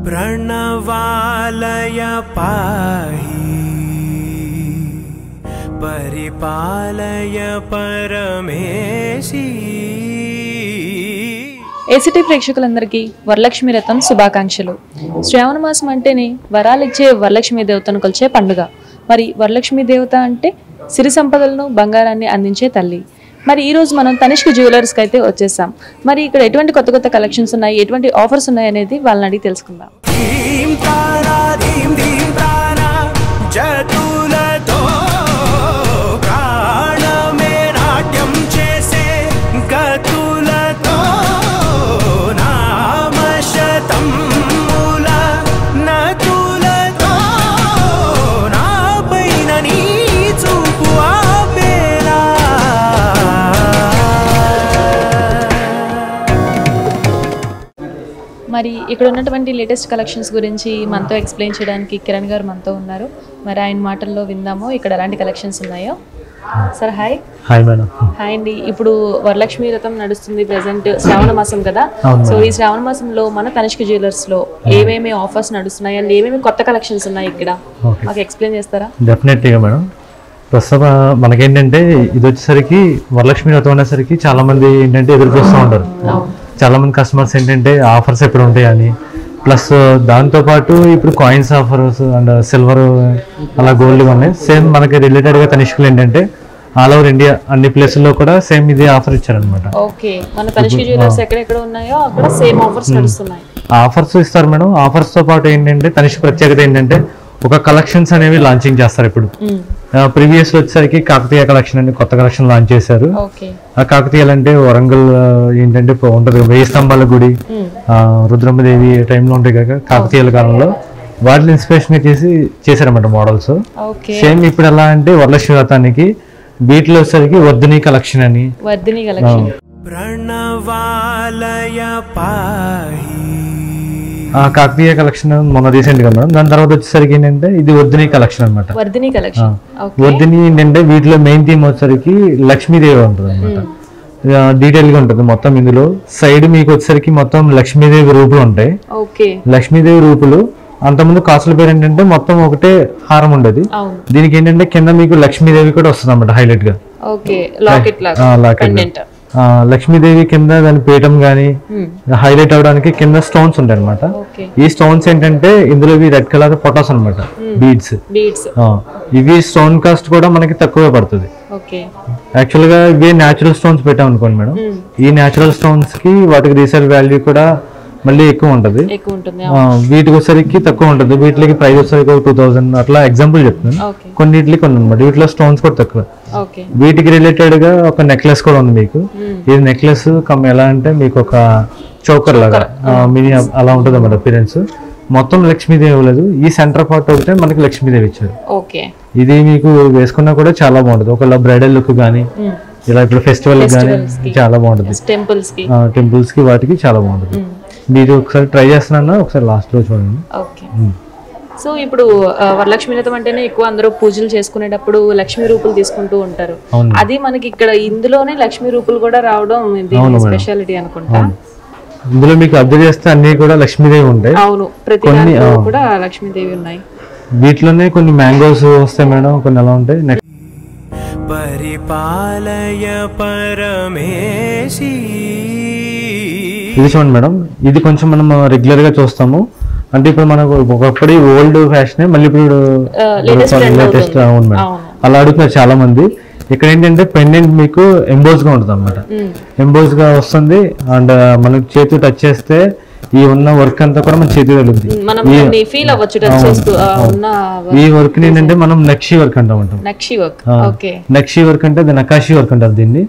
प्रणवालय पाहि परिपालय परमेशी। ఏసిటీ ప్రేక్షకులందరికీ వరలక్ష్మి రథం శుభాకాంక్షలు। శ్రావణ మాసం అంటేనే వరాలిచ్చే వరలక్ష్మి దేవతను కొలిచే పండుగ। మరి వరలక్ష్మి దేవత అంటే సిరి సంపదలను బంగారాన్ని అందించే తల్లి। మరి ఈ రోజు మనం తనిష్క్ జ్యువెలర్స్ కి అయితే వచ్చేసాం। మరి ఇక్కడ ఎటువంటి కొత్త కొత్త కలెక్షన్స్ ఉన్నాయి, ఎటువంటి ఆఫర్స్ ఉన్నాయి అనేది వాళ్ళని అడిగి తెలుసుకుందాం। మరి ఇక్కడ ఉన్నటువంటి లేటెస్ట్ కలెక్షన్స్ గురించి మనతో ఎక్స్ప్లెయిన్ చేయడానికి కిరణ్ గారు మనతో ఉన్నారు। మరి ఆయన మాటల్లో విందాము ఇక్కడ ఎలాంటి కలెక్షన్స్ ఉన్నాయో। Sir hi. Hi madam. Hi అండి। ఇప్పుడు వరలక్ష్మి వ్రతం నడుస్తుంది, ప్రెసెంట్ శ్రావణ మాసం కదా। సో ఈ శ్రావణ మాసంలో మన తనిష్క్ జ్యువెలర్స్ లో ఏమేమి ఆఫర్స్ నడుస్తున్నాయి అండ్ ఏమేమి కొత్త కలెక్షన్స్ ఉన్నాయి ఇక్కడ మాకు ఎక్స్ప్లెయిన్ చేస్తారా? డెఫినెట్లీగా మేడం। ప్రస్తుతం మనకేంటంటే ఇది వచ్చేసరికి వరలక్ష్మి వ్రతం అనేసరికి చాలా మంది ఏంటంటే ఎదురు చూస్తూ ఉంటారు। చాలా మంది కస్టమర్స్ ఏంటంటే ఆఫర్స్ ఎప్పుడు ఉంటాయి అని, ప్లస్ దాంతోపాటు ఇప్పుడు కాయిన్స్ ఆఫర్స్ అండ్ సిల్వర్ అలా గోల్డ్ ఉన్నాయి సేమ్ మనకి రిలేటెడ్గా తనిష్క్లో ఏంటంటే ఆల్ ఓవర్ ఇండియా అన్ని ప్లేసుల్లో కూడా సేమ్ ఇది ఆఫర్ ఇచ్చారనమాట। ఓకే, మన తనిష్క్ జ్యువెలర్స్ ఎక్కడెక్కడ ఉన్నాయో అక్కడ సేమ్ ఆఫర్స్ నడుస్తున్నాయి। ఆఫర్స్ ఇస్తారు మేడం। ఆఫర్స్తో పాటు ఏంటంటే తనిష్క్ ప్రత్యేకత ఏంటంటే ఒక కలెక్షన్స్ అనేవి లాంచింగ్ చేస్తారు। ఇప్పుడు ప్రీవియస్ వచ్చేసరికి కాకతీయ కలెక్షన్ అని కొత్త కలెక్షన్ లాంచ్ చేశారు। ఆ కాకతీయాలు అంటే వరంగల్ ఏంటంటే ఉంటది 1000 స్తంభాల గుడి, రుద్రమ్మదేవి టైంలో ఉంటాయి కదా కాకతీయాల కాలంలో, వాటిని ఇన్స్పిరేషన్ చేశారన్నమాట మోడల్స్। సేమ్ ఇప్పుడు ఎలా అంటే వరలక్ష్మి వ్రతానికి వీటిలో వచ్చేసరికి వర్ధిని కలెక్షన్ అని ప్రణవాలయ పాహి కాకతీయ కలెక్షన్ మొన్న రీసెంట్ గా మేడం। దాని తర్వాత వచ్చేసరికి ఏంటంటే ఇది వర్ధిని కలెక్షన్ అనమాట। వర్ధిని ఏంటంటే వీటిలో మెయిన్ థీమ్ వచ్చేసరికి లక్ష్మీదేవి ఉంటుంది అనమాట। డీటెయిల్ గా ఉంటుంది మొత్తం। ఇందులో సైడ్ మీకు వచ్చేసరికి మొత్తం లక్ష్మీదేవి రూపులు ఉంటాయి। లక్ష్మీదేవి రూపులు అంతకుముందు కాసుల పేరు ఏంటంటే మొత్తం ఒకటే హారం ఉండదు, దీనికి ఏంటంటే కింద మీకు లక్ష్మీదేవి కూడా వస్తుంది అనమాట హైలైట్ గా। లాకెట్ లక్ష్మీదేవి కింద దాని పీఠం గానీ హైలైట్ అవడానికి కింద స్టోన్స్ ఉంటాయి అనమాట। ఈ స్టోన్స్ ఏంటంటే ఇందులో రెడ్ కలర్ పొటాస్ అనమాట, బీడ్స్। ఇవి స్టోన్ కాస్ట్ కూడా మనకి తక్కువే పడుతుంది। యాక్చువల్ గా ఇవి న్యాచురల్ స్టోన్స్ పెట్టాం అనుకోండి మేడం, ఈ న్యాచురల్ స్టోన్స్ కి వాటికి రీసేల్ వాల్యూ కూడా మళ్ళీ ఎక్కువ ఉంటది, వీటికి వచ్చేసరికి తక్కువ ఉంటుంది। వీటికి ప్రైస్ వచ్చేసరికి 2000 అట్లా ఎగ్జాంపుల్ చెప్తున్నాను, కొన్నిటికి కొన్ని అనమాట। వీటిలో స్టోన్స్ కూడా తక్కువ। వీటికి రిలేటెడ్ గా ఒక నెక్లెస్ కూడా ఉంది మీకు। ఇది నెక్లెస్ ఎలా అంటే మీకు ఒక చోకర్ లాగా మినీ అలా ఉంటుంది అన్నమాట అపిరెన్స్। మొత్తం లక్ష్మీదేవి లేదు, ఈ సెంటర్ పార్ట్ ఒకటే మనకి లక్ష్మీదేవి ఇచ్చారు। ఇది మీకు వేసుకున్నా కూడా చాలా బాగుంటుంది, ఒకవేళ బ్రైడల్ లుక్ గానీ ఇలా ఇప్పుడు ఫెస్టివల్ గానీ చాలా బాగుంటుంది, టెంపుల్స్ కి వాటికి చాలా బాగుంటుంది। మీరు ఒకసారి ట్రై చేస్తున్నా, ఒకసారి లాస్ట్ లో చూడండి। సో ఇప్పుడు వరలక్ష్మి వ్రతం అంటేనే ఎక్కువ అందరూ పూజలు చేసుకునేటప్పుడు లక్ష్మీ రూపులు తీసుకుంటూ ఉంటారు, అది మనకి ఇక్కడ ఇందులోనే లక్ష్మీ రూపులు కూడా రావడం స్పెషాలిటీ అనుకుంటా। ఇందులో మీకు అబ్జర్వ్ చేస్తే అన్ని కూడా లక్ష్మీదేవి ఉంటాయి। అవును, ప్రతి దాంట్లో కూడా లక్ష్మీదేవి ఉన్నాయి। వీటిలోనే కొన్ని మ్యాంగోస్ వస్తాయి మేడం, కొన్ని ఎలా ఉంటాయి పరిపాలయ పరమేశీ। ఇది చూడండి మేడం, ఇది కొంచెం మనం రెగ్యులర్ గా చూస్తాము, అంటే ఇప్పుడు మనకు ఒకప్పుడు ఓల్డ్ ఫ్యాషన్ మళ్ళీ ఇప్పుడు లేటెస్ట్ అవును మేడం, అలా అడుగుతున్నారు చాలా మంది। ఇక్కడ ఏంటంటే పెండెంట్ మీకు ఎంబోస్ గా ఉంటుంది అనమాట, ఎంబోస్ గా వస్తుంది అండ్ మనకి చేతి టచ్ చేస్తే ఈ ఉన్న వర్క్ అంతా కూడా మన చేతి తగులుతుంది। ఈ వర్క్ ఏంటంటే మనం నక్షి వర్క్ అంటాం। నక్షి వర్క్ అంటే నకాషి వర్క్ అంటారు దీన్ని।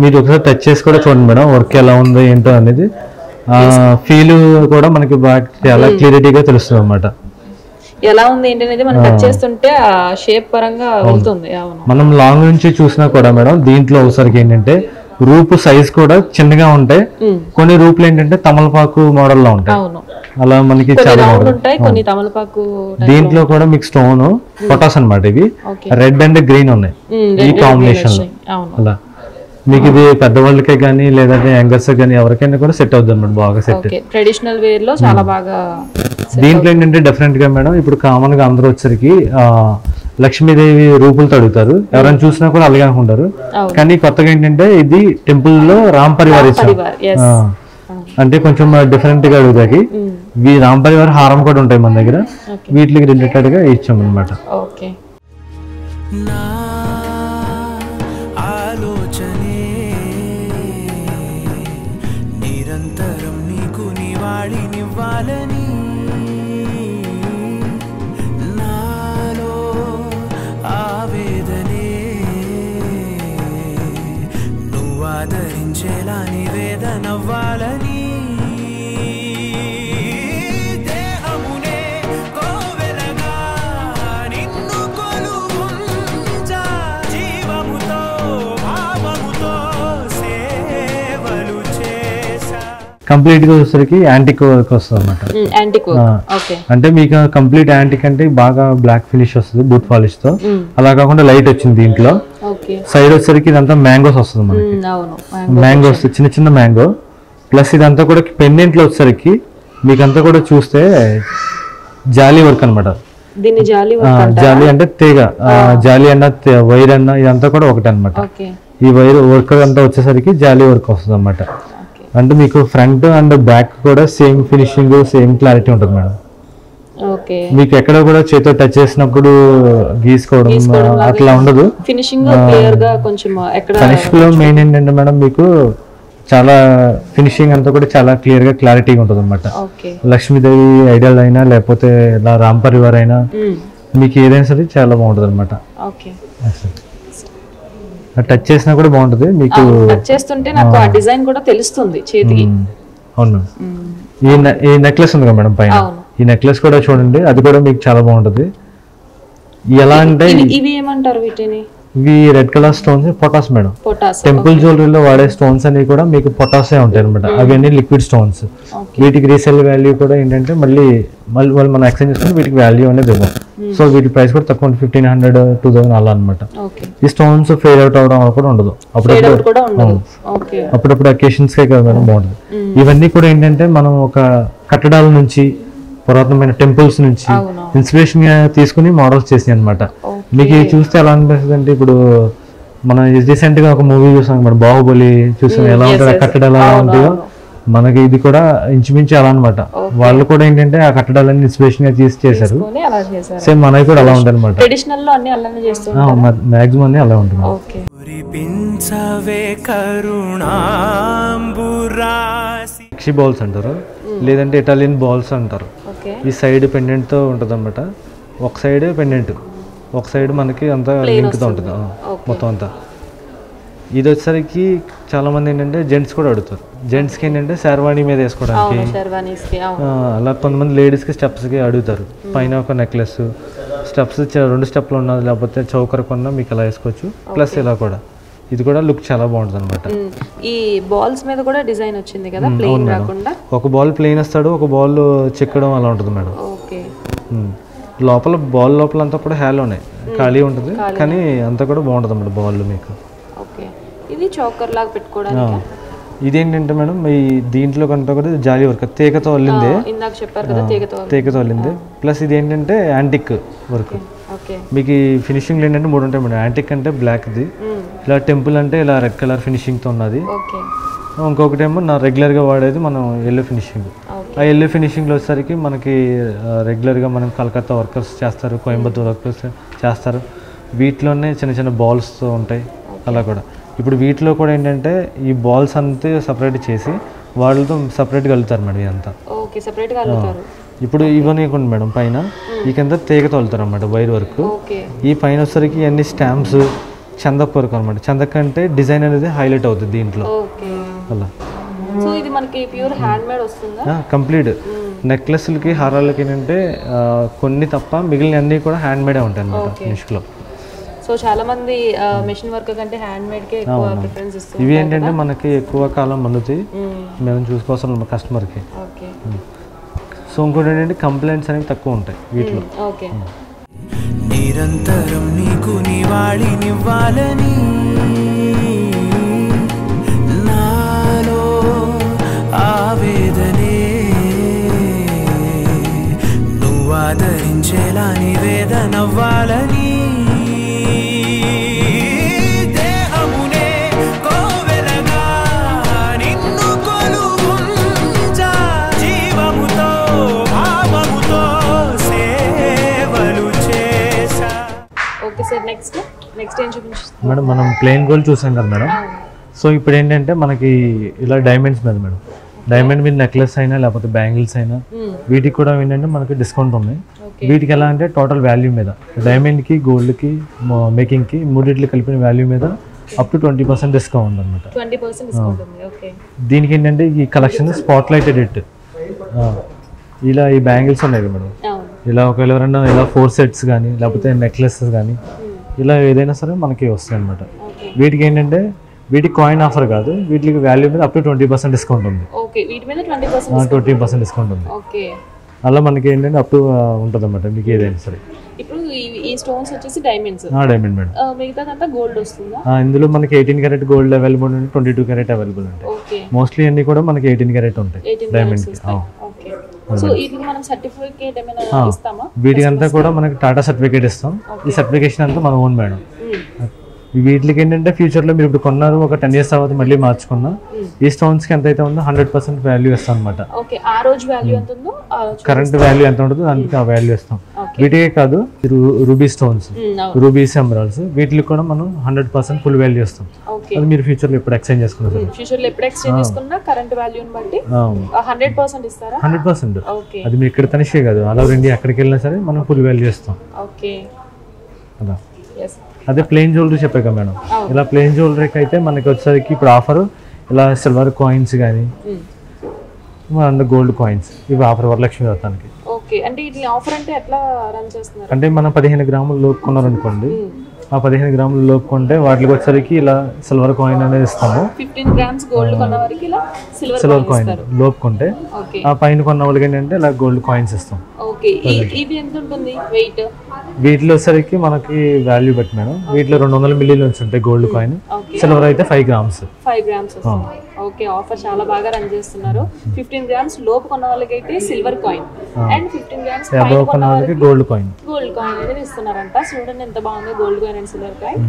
మీరు ఒకసారి టచ్ చేసి కూడా చూడండి మేడం వర్క్ ఎలా ఉంది ఏంటో అనేది, ఫీల్ కూడా మనకి బాగా చాలా క్లియరిటీగా తెలుస్తుంది అన్నమాట। ఎలా ఉంది ఏంటనేది మనం టచ్ చేస్తుంటే ఆ షేప్ పరంగా వెళ్తుంది। మనం లాంగ్ నుంచి చూసినా కూడా మేడం దీంట్లో ఒకసారికి ఏంటంటే రూపు సైజ్ కూడా చిన్నగా ఉంటాయి, కొన్ని రూపులు ఏంటంటే తమలపాకు మోడల్ లో ఉంటాయి, అలా మనకి చాలా దీంట్లో కూడా మీకు స్టోన్ పొటాస్ అన్నమాట, ఇవి రెడ్ అండ్ గ్రీన్ ఉన్నాయి ఈ కాంబినేషన్ లో। అలా మీకు ఇది పెద్దవాళ్ళకే కానీ లేదంటే యంగర్స్ కానీ ఎవరికైనా కూడా సెట్ అవుతుంది అన్నమాట, బాగా సెట్। ట్రెడిషనల్ వేర్ లో చాలా బాగా దీంట్లో ఏంటంటే డిఫరెంట్ గా మేడం ఇప్పుడు కామన్ గా అందరూ వచ్చరికి లక్ష్మీదేవి రూపులతో అడుగుతారు, ఎవరైనా చూసినా కూడా అలాగే అనుకుంటారు. కానీ కొత్తగా ఏంటంటే ఇది టెంపుల్ లో రామ్ పరివార్ ఇచ్చాం, అంటే కొంచెం డిఫరెంట్ గా అడుగుతాయి. రామ్ పరివార్ హారం కూడా ఉంటాయి మన దగ్గర, వీటికి రిలేటెడ్ గా ఇచ్చాం అనమాట. నిరంతరం నీకు నివాళినివ్వాలని నాలో ఆవేదనే నువ్వు ఆదరించేలా నివేదనవ్వాలని కంప్లీట్ గా వచ్చేసరికి యాంటిక్ వర్క్ వస్తుంది అనమాట. అంటే మీకు కంప్లీట్ యాంటిక్ అంటే బాగా బ్లాక్ ఫినిష్ వస్తుంది బూట్ పాలిష్ తో, అలా కాకుండా లైట్ వచ్చింది దీంట్లో. సైడ్ వచ్చేసరికి ఇదంతా మ్యాంగోస్ వస్తుంది మనకి, మ్యాంగోస్ చిన్న చిన్న మ్యాంగో. ప్లస్ ఇదంతా కూడా పెండెంట్ లో వచ్చేసరికి మీకంతా కూడా చూస్తే జాలీ వర్క్ అనమాట. జాలీ అంటే తీగ, జాలీ అన్న వైర్ అన్న ఇదంతా కూడా ఒకటి అనమాట. ఈ వైర్ వర్క్ అంతా వచ్చేసరికి జాలీ వర్క్ వస్తుంది అనమాట. అంటే మీకు ఫ్రంట్ అండ్ బ్యాక్ కూడా సేమ్ ఫినిషింగ్ సేమ్ క్లారిటీ ఉంటుంది మేడం. మీకు ఎక్కడ కూడా చేతితో టచ్ చేసినప్పుడు గీసుకోవడం అట్లా ఉండదు. ఫినిషింగ్ లో మెయిన్ ఏంటంటే మేడం మీకు చాలా ఫినిషింగ్ అంతా కూడా చాలా క్లియర్ గా క్లారిటీగా ఉంటుంది అనమాట. లక్ష్మీదేవి ఐడియల్ అయినా లేకపోతే ఇలా రామ్ పరివార్ అయినా మీకు ఏదైనా సరే చాలా బాగుంటుంది అనమాట. టచ్ చేసినా కూడా బాగుంటుంది మీకు, టచ్ చేస్తుంటే నాకు ఆ డిజైన్ కూడా తెలుస్తుంది చేతికి. అవును, ఈ నెక్లెస్ ఉంది కదా మేడం పైన, ఈ నెక్లెస్ కూడా చూడండి, అది కూడా మీకు చాలా బాగుంటుంది. ఎలా అంటే ఇవి ఏమంటారు వీటిని? ఇవి red colour stones, పొటాస్ madam. Temple జ్యువెలరీలో వాడే స్టోన్స్ అన్ని కూడా మీకు పొటాసే ఉంటాయి అనమాట. అవన్నీ లిక్విడ్ స్టోన్స్. వీటికి రీసేల్ వాల్యూ కూడా ఏంటంటే మళ్ళీ వాళ్ళు మనం ఎక్స్చేంజ్ చేసుకుని వీటికి వాల్యూ అనేది ఇవ్వం. సో వీటి ప్రైస్ కూడా తక్కువ 1500 2000 అలా అనమాట. ఈ స్టోన్స్ ఫేడ్ అవుట్ అవడం కూడా ఉండదు, అప్పుడప్పుడు అకేషన్స్ కే కదా మేడం బాగుంటుంది. ఇవన్నీ కూడా ఏంటంటే మనం ఒక కట్టడాల నుంచి పురాతనమైన టెంపుల్స్ నుంచి ఇన్స్పిరేషన్ గా తీసుకుని మోడల్స్ చేసినాయి అనమాట. మీకు చూస్తే ఎలా అనిపిస్తుంది అంటే ఇప్పుడు మనం రీసెంట్ గా ఒక మూవీ చూసాం మన బాహుబలి చూసాం, ఎలా ఉంటుంది కట్టడాలు ఎలా ఉంటాయో మనకి ఇది కూడా ఇంచుమించు అలా అనమాట. వాళ్ళు కూడా ఏంటంటే ఆ కట్టడాలన్నీ ఇన్స్పిరేషన్ గా తీసి చేశారు, సేమ్ మనకి కూడా అలా ఉంటుంది అనమాట. మాక్సిమం అన్ని అలా ఉంటుంది. పక్షి బాల్స్ అంటారు, లేదంటే ఇటాలియన్ బాల్స్ అంటారు. ఈ సైడ్ పెండెంట్ తో ఉంటుంది అనమాట. ఒక సైడ్ పెండెంట్, ఒక సైడ్ మనకి అంతా లింక్ తో ఉంటుంది మొత్తం అంతా. ఇది వచ్చేసరికి చాలా మంది ఏంటంటే జెంట్స్ కూడా అడుగుతారు. జెంట్స్ కి ఏంటంటే శర్వాణి మీద వేసుకోవడానికి, అలా కొంతమంది లేడీస్ కి స్టెప్స్ కి అడుగుతారు. పైన ఒక నెక్లెస్ స్టెప్స్ 2 స్టెప్లు ఉన్నది, లేకపోతే చౌకర్ కొన్నా మీకు అలా వేసుకోవచ్చు. ప్లస్ ఇలా కూడా ఇది కూడా లుక్ చాలా బాగుంటుంది అనమాట. ఈ బాల్స్ మీద కూడా డిజైన్ వచ్చింది కదా, ప్లెయిన్ కాకుండా. ఒక బాల్ ప్లెయిన్ వస్తాడు, ఒక బాల్ చెక్కడం అలా ఉంటుంది మేడం. లోపల బాల్ లోపల అంతా కూడా హ్యాలోనే ఖాళీ ఉంటుంది, కానీ అంతా కూడా బాగుంటుంది అన్నమాట బాల్ మీకు. ఇది చౌకర్ లాగా పెట్టుకోవడానికి. ఇదేంటంటే మేడం ఈ దీంట్లో కంటే కూడా జాలీ వర్క్, తీగతో అల్లిందే, తీగతో అల్లిందే. ప్లస్ ఇది ఏంటంటే యాంటిక్ వర్క్. మీకు ఈ ఫినిషింగ్ ఏంటంటే 3 ఉంటాయి మేడం. యాంటిక్ అంటే బ్లాక్ది, ఇలా టెంపుల్ అంటే ఇలా రెడ్ కలర్ ఫినిషింగ్తో ఉన్నది. ఇంకొకటి ఏమో నా రెగ్యులర్గా వాడేది మనం ఎల్లో ఫినిషింగ్. ఆ ఎల్లో ఫినిషింగ్లో వచ్చేసరికి మనకి రెగ్యులర్గా మనం కలకత్తా వర్కర్స్ చేస్తారు, కోయంబత్తూర్ వర్కర్స్ చేస్తారు. వీటిలోనే చిన్న చిన్న బాల్స్తో ఉంటాయి అలా కూడా. ఇప్పుడు వీటిలో కూడా ఏంటంటే ఈ బాల్స్ అంతా సపరేట్ చేసి వాళ్ళతో సపరేట్గా వెళ్తారు మేడం. ఇదంతా ఇప్పుడు ఇవన్నీ మేడం పైన ఈ కింద తీగతో వెళ్తారు అన్నమాట, వైర్ వర్క్. ఈ పైన వచ్చేసరికి అన్ని స్టాంప్స్, చందక్ వర్క్ అనమాట. చందక్ అంటే డిజైన్ అనేది హైలైట్ అవుతుంది దీంట్లో అలా. కంప్లీట్ నెక్లెస్లకి హారాలకి ఏంటంటే కొన్ని తప్ప మిగిలిన అన్ని కూడా హ్యాండ్ మేడే ఉంటాయి అన్నమాట ఫినిష్లో. సో చాలా మంది మెషిన్ వర్క్ కంటే హ్యాండ్ మేడ్ కే ఎక్కువ ప్రిఫరెన్స్ ఇస్తారు. ఇవి ఏంటంటే మనకి ఎక్కువ కాలం మన్నుతాయి, మేము చూసుకోవాల్సిన కస్టమర్కి. సో ఇంకోటి ఏంటంటే కంప్లైంట్స్ అనేవి తక్కువ ఉంటాయి వీటిలో. నిరంతరం నీకు నివాళినివ్వాలని నాలో ఆవేదనే ఆదరించేలా నివేదనవ్వాలని దేహమునే కోవెలగా నిన్ను కొలువుంచా జీవముతో భావముతో సేవలు చేసా. ఓకే సార్, నెక్స్ట్ ఏం చూపించారు మేడం? మనం ప్లెయిన్ గోల్డ్ చూసాం కదా మేడం. సో ఇప్పుడు ఏంటంటే మనకి ఇలా డైమండ్స్ మీద మేడం, డైమండ్ మీద నెక్లెస్ అయినా లేకపోతే బ్యాంగిల్స్ అయినా వీటికి కూడా ఏంటంటే మనకి డిస్కౌంట్ ఉంది. వీటికి ఎలా అంటే టోటల్ వాల్యూ మీద డైమండ్కి గోల్డ్కి మేకింగ్కి మూడింటికి కలిపిన వాల్యూ మీద అప్ టు 20% డిస్కౌంట్ ఉంది అనమాట. 20% డిస్కౌంట్ ఉంది. ఓకే. దీనికి ఏంటంటే ఈ కలెక్షన్ స్పాట్ లైటెడ్ ఇట్ ఇలా ఈ బ్యాంగిల్స్ ఉన్నాయి మేడం. ఇలా ఒకవేళ ఎవరైనా ఇలా 4 సెట్స్ కానీ లేకపోతే నెక్లెసెస్ కానీ ఇలా ఏదైనా సరే మనకి వస్తాయి అనమాట. వీటికి ఏంటంటే వీటికి కాయిన్ ఆఫర్ కాదు, వీటికి వాల్యూ మీద అప్ టు 20% డిస్కౌంట్ ఉంది. 20% డిస్కౌంట్ ఉంది. అలా మనకి ఏంటంటే అప్ టు ఉంటుంది అనమాట మీకు ఏదైనా సరే. ఇప్పుడు ఈ స్టోన్స్ వచ్చేసి డైమండ్స్. Diamond madam. మిగతాదంతా గోల్డ్ వస్తుందా? ఇందులో మనకి 18 క్యారెట్ గోల్డ్ అవైలబుల్ ఉంది, 22 క్యారెట్ అవైలబుల్ ఉంటాయి. మోస్ట్లీ అన్ని కూడా మనకి 18 క్యారెట్ ఉంటాయి డైమండ్ కి. సో ఇది మనం సర్టిఫికేట్ ఏమైనా ఇస్తామా? వీటికి అంతా కూడా మనకి టాటా సర్టిఫికేట్ ఇస్తాం. ఈ సర్టిఫికేషన్ అంతా మన ఓన్ మేడం. వీటికి ఏంటంటే ఫ్యూచర్ లో మీరు ఇప్పుడు కొన్నారు ఒక 10 years తర్వాత మళ్ళీ మార్చుకున్నా ఈ స్టోన్స్ కి ఎంత అయితే ఉందో 100% వాల్యూ ఇస్తాం అనమాట. కరెంట్ వాల్యూ ఎంత ఉంటుందో దానికి ఆ వాల్యూ ఇస్తాం. వీటికే కాదు, రూబీ స్టోన్స్, రూబీస్, ఎమరాల్డ్స్ వీటికి కూడా మనం 100% ఫుల్ వాల్యూ ఇస్తాం. అది మీరు ఫ్యూచర్ లో ఎప్పుడు ఎక్స్చేంజ్ చేసుకున్నారు? 100%. అది మీరు ఇక్కడ తనిషే కాదు, ఆల్ ఓవర్ ఇండియా ఎక్కడికి వెళ్ళినా సరే మనం ఫుల్ వాల్యూ ఇస్తాం. అలా అదే ప్లెయిన్ జ్యువెలరీ చెప్పాక మేడం, ఇలా ప్లెయిన్ జ్యువెలరీకి అయితే మనకి వచ్చేసరికి ఇప్పుడు ఆఫర్ ఇలా సిల్వర్ కాయిన్స్ కానీ గోల్డ్ కాయిన్స్ ఇవి ఆఫర్ వరలక్ష్మి వ్రతానికి. అంటే మనం 15 గ్రాముల లోపు కొన్నారనుకోండి, ఆ 15 గ్రాముల లోపు కొంటే వాటికి వచ్చేసరికి ఇలా సిల్వర్ కాయిన్ అనేది ఇస్తాము. 15 grams గోల్డ్ కొన్న వారికి ఇలా సిల్వర్ కాయిన్ లోపు కొంటే, ఆ పైన కొన్న వాళ్ళకి ఏంటంటే ఇలా గోల్డ్ కాయిన్స్ ఇస్తాం. ఇది ఎంత ఉంటుంది వెయిట్? వీటిలో వచ్చేసరికి మనకి వాల్యూ బట్టి మేడం, వీటిలో 200 మిల్లీలు ఉంటాయి గోల్డ్ కాయిన్, సిల్వర్ అయితే 5 grams. ఓకే, ఆఫర్ చాలా బాగా రన్ చేస్తున్నారు. 15 grams లోపు కొన్న వాళ్ళకి అయితే సిల్వర్ కాయిన్ అండ్ 15 grams పైన కొన్న వాళ్ళకి గోల్డ్ కాయిన్ అయితే ఇస్తున్నారంట. చూడండి ఎంత బాగుందో gold coin and silver coin.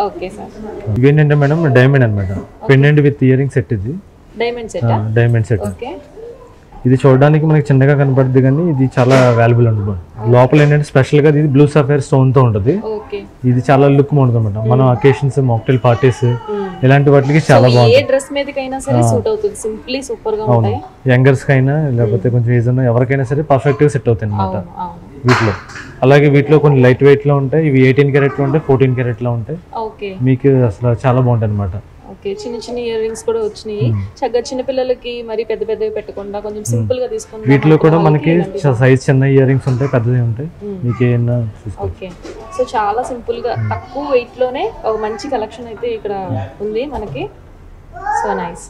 Okay sir, ఇవేంటంటే మేడం డైమండ్ అనమాట, పెండెంట్ విత్ ఇయరింగ్ సెట్. ఇది డైమండ్ సెట్. ఓకే, ఇది చూడడానికి మనకి చిన్నగా కనపడుతుంది కానీ ఇది చాలా వాల్యుబుల్ ఉంటుంది. లోపల ఏంటంటే స్పెషల్ గా ఇది బ్లూ సఫైర్ స్టోన్ తో ఉంటుంది. ఇది చాలా లుక్ ఉంటుంది అనమాట. మనం అకేషన్స్, మాక్టైల్ పార్టీస్ ఇలాంటి వాటికి చాలా బాగుంటుంది. యంగర్స్ కైనా లేకపోతే కొంచెం ఏజ్ ఉన్న ఎవరికైనా సరే పర్ఫెక్ట్ గా సెట్ అవుతాయి అనమాట వీటిలో. అలాగే వీటిలో కొన్ని లైట్ వెయిట్ లో ఉంటాయి, ఇవి 18 క్యారెట్ లో ఉంటాయి, 14 క్యారెట్ లో ఉంటాయి. మీకు అసలు చాలా బాగుంటాయి అనమాట. చిన్న చిన్న ఇయర్ రింగ్స్ కూడా వచ్చినాయి. చక్కగా చిన్న పిల్లలకి మరి పెద్ద పెద్దవి పెట్టకుండా కొంచెం సింపుల్ గా తీసుకుంటాం. వీటిలో కూడా మనకి సైజ్ చిన్న ఇయర్ రింగ్స్ ఉంటాయి, పెద్దవి ఉంటాయి. మీకు ఏమైనా ఓకే, సో చాలా సింపుల్ గా తక్కువ వెయిట్ లోనే ఒక మంచి కలెక్షన్ అయితే ఇక్కడ ఉంది మనకి. So nice.